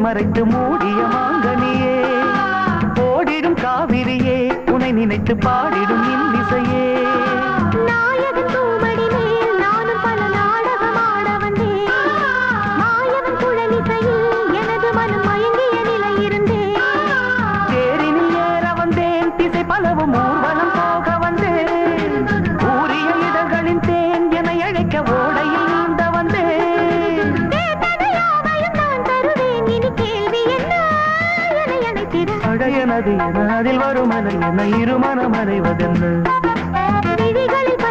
மறைத்து மூடிய மாங்கனியே, ஓடிடும் காவிரியே, உனை நினைத்து பாடிடும் இன்னிசையே. நாயகன் பூமடி மேல் நானும் பல நாடகம் ஆட வந்தேன். மாயவன் குழலிசையில் எனது மனம் மயங்கிய நிலை இருந்தேன். தேரினில் ஏற வந்தேன், திசை பலவும் ஊர்வலம் போக வந்தேன். ஊரிய இதழ்களின் தேன் என அழைக்க ஓடையில் நீந்த வந்தேன். கேட்டதையாவையும் நான் தருவேன், இனி கேள்வி என்ன என அழைத்திட. அடையனது என அதில் வரும் அலை என இருமனம் அடைவதென்ன. விழிகளில்